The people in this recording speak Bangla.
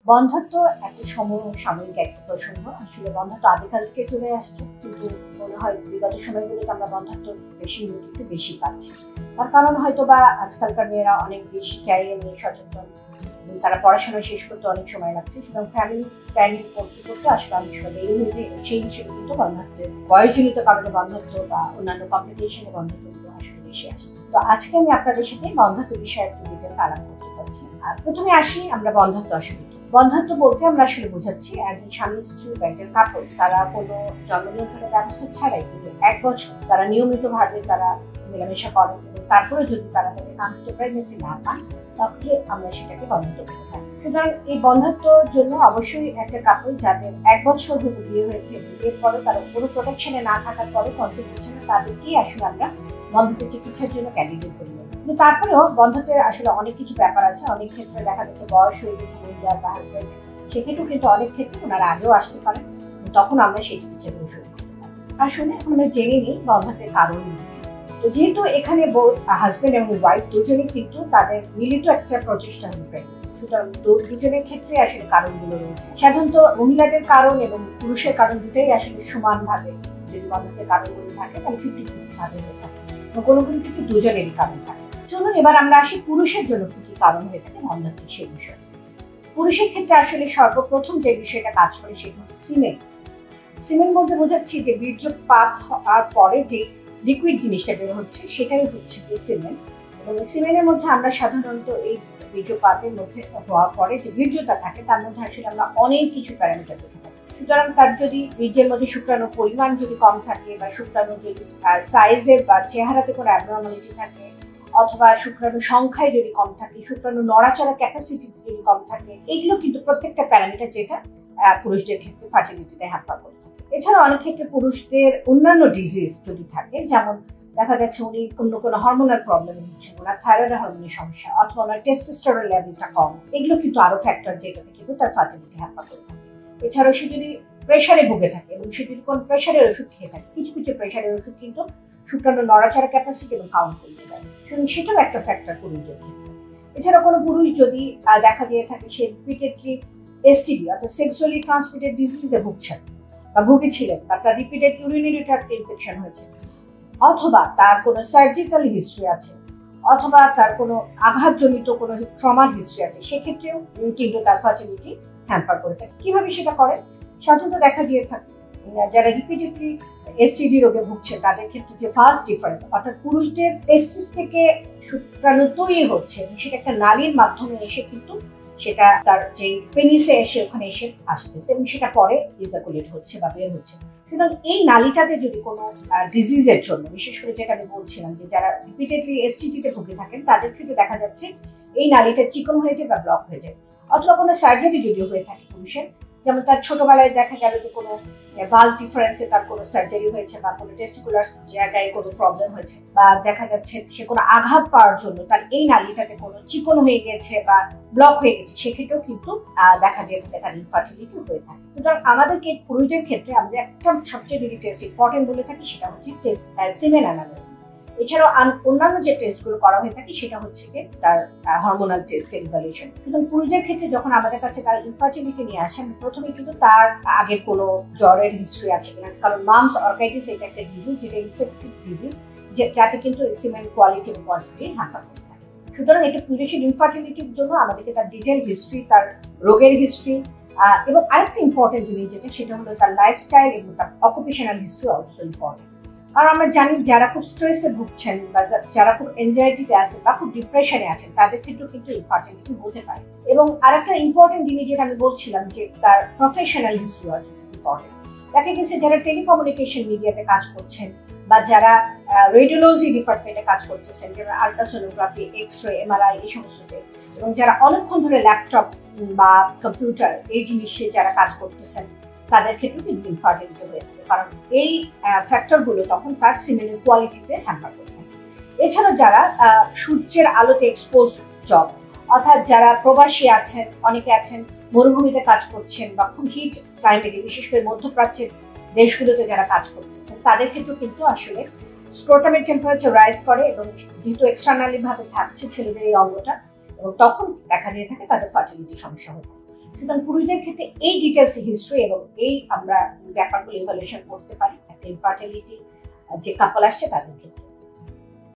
বন্ধ্যাত্ব একটা সমসাময়িক একটা প্রসঙ্গ। আসলে বন্ধ্যাত্ব আদিকাল থেকে চলে আসছে, কিন্তু মনে হয় বিগত সময়গুলোতে আমরা বন্ধ্যাত্ব বেশি মেয়েকে একটু বেশি পাচ্ছি। তার কারণ হয়তো বা আজকালকার মেয়েরা অনেক বেশি ক্যারিয়ার নিয়ে সচেতন, তারা পড়াশোনা শেষ করতে অনেক সময় লাগছে, সুতরাং ফ্যামিলি প্ল্যানিং করতে করতে আসলে অনেক সময় দেরি হয়ে যায়। সেই হিসেবে কিন্তু বন্ধ্যাত্বের বয়সজনিত কারণে বন্ধ্যাত্ব বা অন্যান্য কমপ্লিকেশনে বন্ধ্যাত্ব আসলে বেশি আসছে। তো আজকে আমি আপনাদের সাথে বন্ধ্যাত্ব বিষয়ে একটু ডিটেলস আলাপ করতে চাচ্ছি। আর প্রথমে আসি আমরা বন্ধ্যাত্ব আসলে কি। বন্ধ্যাত্ব বলতে আমরা আসলে বোঝাচ্ছি একজন স্বামী স্ত্রী বা একজন কাপড় তারা কোনো জন্ম নিয়ন্ত্রণের ব্যবস্থা ছাড়াই যদি 1 বছর তারা নিয়মিতভাবে তারা মেলামেশা করেন এবং তারপরে যদি তারা তাদের কাঙ্ক্ষিত প্রেগনেন্সি না পান, তাহলে আমরা সেটাকে বন্ধ্যাত্ব বলে থাকি। সুতরাং এই বন্ধ্যাত্বর জন্য অবশ্যই একটা কাপড় যাদের 1 বছর হলো বিয়ে হয়েছে, বিয়ের পরে তারা কোনো প্রোটেকশনে না থাকার পরে কনসেপ্টেশনে তাদেরকেই আসলে আমরা বন্ধ্যাত্ব চিকিৎসার জন্য ক্যান্ডিডেট করি। কিন্তু তারপরেও বন্ধ্যাত্বের আসলে অনেক কিছু ব্যাপার আছে। অনেক ক্ষেত্রে দেখা যাচ্ছে বয়স হয়ে গেছে মহিলার বা হাজবেন্ড, সেক্ষেত্রেও কিন্তু অনেক ক্ষেত্রে ওনারা আগেও আসতে পারেন, তখন আমরা সেই চিকিৎসাগুলো শুরু করতে পারি। আসলে এখন আমরা জেনে নিই বন্ধ্যাত্বের কারণ। তো যেহেতু এখানে হাজবেন্ড এবং ওয়াইফ দুজনে কিন্তু তাদের মিলিত একটা প্রচেষ্টা হলো প্রেগনেন্সি, সুতরাং দুজনের ক্ষেত্রে আসলে কারণগুলো রয়েছে। সাধারণত মহিলাদের কারণ এবং পুরুষের কারণ দুটাই আসলে সমানভাবে যদি বন্ধ্যাত্বের কারণগুলো থাকে তাহলে 50-50 ভাবে হয়ে থাকে, কোনো কোনো কিন্তু দুজনেরই কারণ থাকে। চলুন এবার আমরা আসি পুরুষের জন্য কি কি কারণ হয়ে থাকে বন্ধ্যাত্বের সেই বিষয়ে। পুরুষের ক্ষেত্রে আসলে সর্বপ্রথম যে বিষয়টা কাজ করে সেটা হচ্ছে সিমেন্ট। সিমেন্ট বলতে বোঝাচ্ছি যে বীর্যপাত হওয়ার পরে যে লিকুইড জিনিসটা বের হচ্ছে সেটাই হচ্ছে সিমেন্ট। এবং সিমেন্টের মধ্যে আমরা সাধারণত এই বীর্যপাতের মধ্যে হওয়ার পরে যে বীর্যটা থাকে তার মধ্যে আসলে আমরা অনেক কিছু প্যারামিটার দেখে থাকি। সুতরাং তার যদি বীর্যের মধ্যে শুক্রাণুর পরিমাণ যদি কম থাকে বা শুক্রাণুর যদি সাইজে বা চেহারাতে কোনো অ্যাবনর্মালিটি থাকে, অথবা শুক্রাণু সংখ্যায় যদি কম থাকে, শুক্রাণু নড়াচড়া ক্যাপাসিটি যদি কম থাকে, এগুলো কিন্তু প্রত্যেকটা প্যারামিটার যেটা পুরুষদের ক্ষেত্রে ফার্টিলিটিতে হ্যাম্পার করে থাকে। এছাড়া অনেক ক্ষেত্রে পুরুষদের অন্যান্য ডিজিজ যদি থাকে, যেমন দেখা যাচ্ছে উনি অন্য কোনো হরমোনাল প্রবলেম হচ্ছে, ওনার থাইরয়েড হরমোনের সমস্যা, অথবা ওনার টেস্টোস্টেরন লেভেলটা কম, এগুলো কিন্তু আরো ফ্যাক্টর যেটাতে কিন্তু তার ফার্টিলিটি হ্যাম্পার করে থাকে। এছাড়াও সে যদি প্রেশারে ভুগে থাকে এবং সে যদি কোনো প্রেশারের ওষুধ খেয়ে থাকে, কিছু কিছু প্রেশারের ওষুধ কিন্তু শুক্রাণু নড়াচড়া ক্যাপাসিটি এবং কাউন্ট করতে পারে, সেটাও একটা ফ্যাক্টর পুরুষদের ক্ষেত্রে। এছাড়া কোনো পুরুষ যদি দেখা দিয়ে থাকে সে রিপিটেডলি এসটিডি অর্থাৎ সেক্সুয়ালি ট্রান্সমিটেড ডিজিজে ভুগছেন বা ভুগেছিলেন, বা তার রিপিটেড ইউরিনারি ট্র্যাক্ট ইনফেকশন হয়েছে, অথবা তার কোনো সার্জিক্যাল হিস্ট্রি আছে, অথবা তার কোনো আঘাতজনিত কোনো ট্রমার হিস্ট্রি আছে, সেক্ষেত্রেও কিন্তু তার ফার্টিলিটি হ্যাম্পার করে থাকে। কিভাবে সেটা করে? সাধারণত দেখা দিয়ে থাকে যারা রিপিটেডলি এসটিডি রোগে ভুগছে তাদের ক্ষেত্রে যে ফার্স্ট ডিফারেন্স, অর্থাৎ পুরুষদের টেস্টিস থেকে শুক্রাণু তৈরি হচ্ছে সেটা একটা নালীর মাধ্যমে এসে কিন্তু সেটা তার যে পেনিসে এসে ওখানে এসে আসতেছে এবং সেটা পরে ইজাকুলেট হচ্ছে বা বের হচ্ছে। সুতরাং এই নালীটাতে যদি কোনো ডিজিজের জন্য, বিশেষ করে যেটা আমি বলছিলাম যে যারা রিপিটেডলি এসটিডিতে ভুগে থাকেন তাদের ক্ষেত্রে দেখা যাচ্ছে এই নালীটা চিকন হয়ে যায় বা ব্লক হয়ে যায়, অথবা কোনো সার্জারি যদি হয়ে থাকে পুরুষের, যেমন তার ছোটবেলায় দেখা গেল যে কোনো ভালভ ডিফারেন্সে তার কোনো সার্জারি হয়েছে বা কোনো টেস্টিকুলার জায়গায় কোনো প্রবলেম হয়েছে, বা দেখা যাচ্ছে সে কোনো আঘাত পাওয়ার জন্য তার এই নালীটাতে কোনো চিকন হয়ে গেছে বা ব্লক হয়ে গেছে, সেক্ষেত্রেও কিন্তু দেখা যেয়ে থাকে তার ইনফার্টিলিটি হয়ে থাকে। সুতরাং আমাদেরকে পুরুষদের ক্ষেত্রে আমরা একটা সবচেয়ে যদি টেস্ট ইম্পর্টেন্ট বলে থাকি সেটা হচ্ছে সিমেন অ্যানালিসিস। এছাড়াও অন্যান্য যে টেস্টগুলো করা হয়ে থাকে সেটা হচ্ছে তার হরমোনাল টেস্ট ইভ্যালুয়েশন। সুতরাং পুরুষদের ক্ষেত্রে যখন আমাদের কাছে তার ইনফার্টিলিটি নিয়ে আসেন, প্রথমে কিন্তু তার আগের কোনো জ্বরের হিস্ট্রি আছে কিনা, কারণ মামস অর্গাইটিস এটা একটা ডিজিজ যেটা ইনফেকটিভ ডিজিজ, যাতে কিন্তু সিমেন কোয়ালিটি এবং কোয়ান্টিটি হ্যাম্পার করে থাকে। সুতরাং এটা পুরুষের ইনফার্টিলিটির জন্য আমাদেরকে তার ডিটেল হিস্ট্রি, তার রোগের হিস্ট্রি, এবং আরেকটা ইম্পর্টেন্ট জিনিস যেটা সেটা হলো তার লাইফস্টাইল এবং তার অকুপেশনাল হিস্ট্রি অলসো ইম্পর্টেন্ট। আর আমরা জানি যারা খুব স্ট্রেসে ভুগছেন বা যারা খুব এনজাইটিতে আছেন বা খুব ডিপ্রেশনে আছেন তাদের ক্ষেত্রেও কিন্তু ইনফার্টিলিটি হতে পারে। এবং আরেকটা ইম্পর্টেন্ট জিনিস যেটা আমি বলছিলাম যে তার প্রফেশনাল হিস্ট্রি ইম্পর্টেন্ট। দেখা গেছে যারা টেলিকমিউনিকেশন মিডিয়াতে কাজ করছেন বা যারা রেডিওলজি ডিপার্টমেন্টে কাজ করতেছেন, যেমন আল্ট্রাসোনোগ্রাফি, এক্সরে, এমআরআই, এই সমস্ততে, এবং যারা অনেকক্ষণ ধরে ল্যাপটপ বা কম্পিউটার এই জিনিসে যারা কাজ করতেছেন তাদের ক্ষেত্রেও কিন্তু ইনফার্টিলিটি হয়ে থাকে, কারণ এই ফ্যাক্টরগুলো তখন তার সিমেনের কোয়ালিটিতে হ্যাম্পার করে থাকে। এছাড়া যারা সূর্যের আলোতে এক্সপোজ জব, অর্থাৎ যারা প্রবাসী আছেন, অনেকে আছেন মরুভূমিতে কাজ করছেন বা খুব হিট ক্লাইমেটে, বিশেষ করে মধ্যপ্রাচ্যের দেশগুলোতে যারা কাজ করতেছেন তাদের ক্ষেত্রেও কিন্তু আসলে স্ক্রোটামের টেম্পারেচার রাইজ করে, এবং যেহেতু এক্সটার্নালি ভাবে থাকছে ছেলেদের এই অঙ্গটা, এবং তখন দেখা দিয়ে থাকে তাদের ফার্টিলিটি সমস্যা হতে। সুতরাং পুরুষদের ক্ষেত্রে এই ডিটেলস হিস্ট্রি এবং এই আমরা ব্যাপারগুলো ইভালুয়েশন করতে পারি একটা ইনফার্টিলিটি যে কাপল আসছে তাদের ক্ষেত্রে।